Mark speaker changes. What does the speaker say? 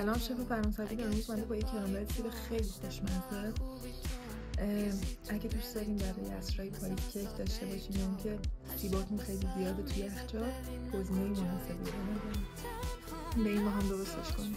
Speaker 1: سلام، شف فرانسوی امروز اومده با یک کرامبل سیب خیلی خوشمزه. اگه دوست دارین برای عصرهای پاییز کیک داشته باشین یا اینکه سیباتون خیلی زیاده توی یخچال، گزینه مناسبی رو به این با هم درستش کنید.